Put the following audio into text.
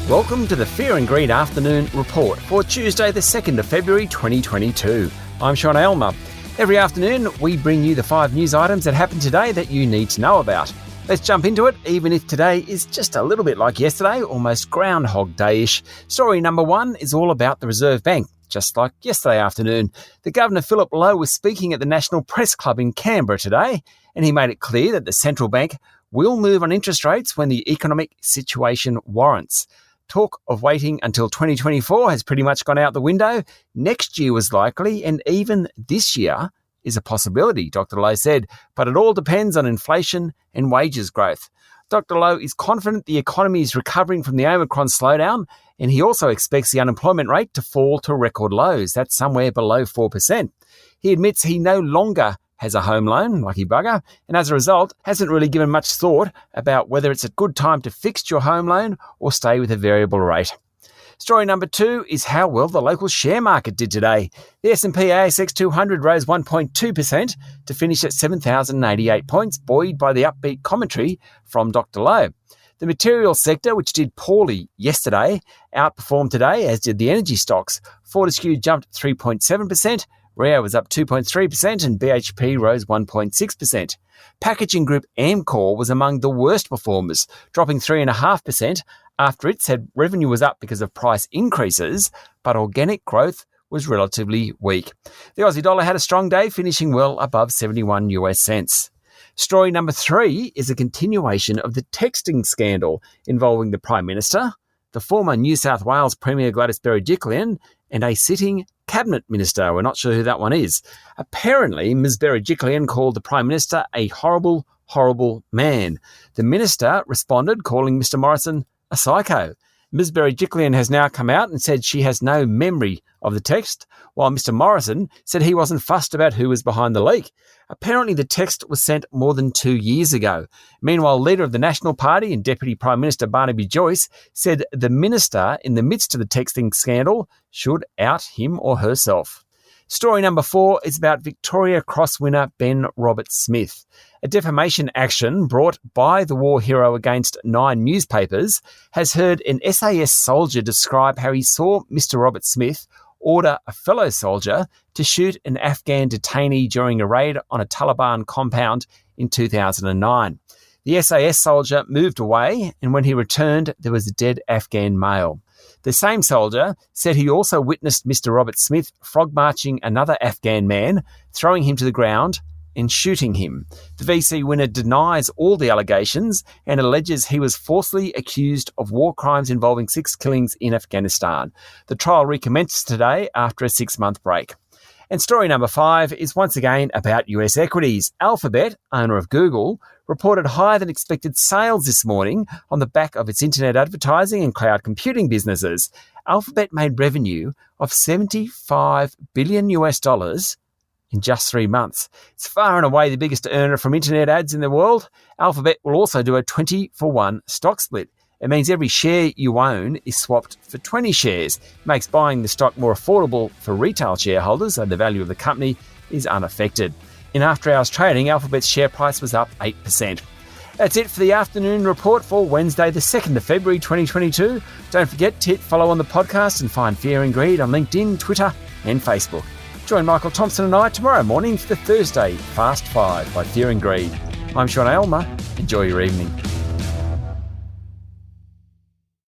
Welcome to the Fear and Greed Afternoon Report for Tuesday the 2nd of February 2022. I'm Sean Aylmer. Every afternoon we bring you the 5 news items that happened today that you need to know about. Let's jump into it, even if today is just a little bit like yesterday, almost Groundhog Day-ish. Story number 1 is all about the Reserve Bank. Just like yesterday afternoon, the Governor Philip Lowe was speaking at the National Press Club in Canberra today, and he made it clear that the central bank will move on interest rates when the economic situation warrants. Talk of waiting until 2024 has pretty much gone out the window. Next year was likely, and even this year is a possibility, Dr. Lowe said, but it all depends on inflation and wages growth. Dr. Lowe is confident the economy is recovering from the Omicron slowdown, and he also expects the unemployment rate to fall to record lows. That's somewhere below 4%. He admits he no longer has a home loan, lucky bugger, and as a result hasn't really given much thought about whether it's a good time to fix your home loan or stay with a variable rate. Story number 2 is how well the local share market did today. The S&P ASX 200 rose 1.2% to finish at 7,088 points, buoyed by the upbeat commentary from Dr. Lowe. The materials sector, which did poorly yesterday, outperformed today, as did the energy stocks. Fortescue jumped 3.7%, Rio was up 2.3% and BHP rose 1.6%. Packaging group Amcor was among the worst performers, dropping 3.5% after it said revenue was up because of price increases, but organic growth was relatively weak. The Aussie dollar had a strong day, finishing well above 71 US cents. Story number 3 is a continuation of the texting scandal involving the Prime Minister, the former New South Wales Premier Gladys Berejiklian, and a sitting Cabinet Minister. We're not sure who that one is. Apparently, Ms. Berejiklian called the Prime Minister a horrible, horrible man. The Minister responded, calling Mr. Morrison a psycho. Ms. Berejiklian has now come out and said she has no memory of the text, while Mr. Morrison said he wasn't fussed about who was behind the leak. Apparently, the text was sent more than 2 years ago. Meanwhile, leader of the National Party and Deputy Prime Minister Barnaby Joyce said the minister, in the midst of the texting scandal, should out him or herself. Story number 4 is about Victoria Cross winner Ben Roberts-Smith. A defamation action brought by the war hero against 9 newspapers has heard an SAS soldier describe how he saw Mr. Roberts-Smith order a fellow soldier to shoot an Afghan detainee during a raid on a Taliban compound in 2009. The SAS soldier moved away, and when he returned, there was a dead Afghan male. The same soldier said he also witnessed Mr. Roberts-Smith frog-marching another Afghan man, throwing him to the ground and shooting him. The VC winner denies all the allegations and alleges he was falsely accused of war crimes involving 6 killings in Afghanistan. The trial recommenced today after a 6-month break. And story number 5 is once again about US equities. Alphabet, owner of Google, reported higher than expected sales this morning on the back of its internet advertising and cloud computing businesses. Alphabet made revenue of $75 billion in just 3 months. It's far and away the biggest earner from internet ads in the world. Alphabet will also do a 20-for-1 stock split. It means every share you own is swapped for 20 shares. It makes buying the stock more affordable for retail shareholders, so the value of the company is unaffected. In after-hours trading, Alphabet's share price was up 8%. That's it for the afternoon report for Wednesday, the 2nd of February 2022. Don't forget to hit follow on the podcast and find Fear and Greed on LinkedIn, Twitter and Facebook. Join Michael Thompson and I tomorrow morning for the Thursday Fast 5 by Fear and Greed. I'm Sean Aylmer. Enjoy your evening.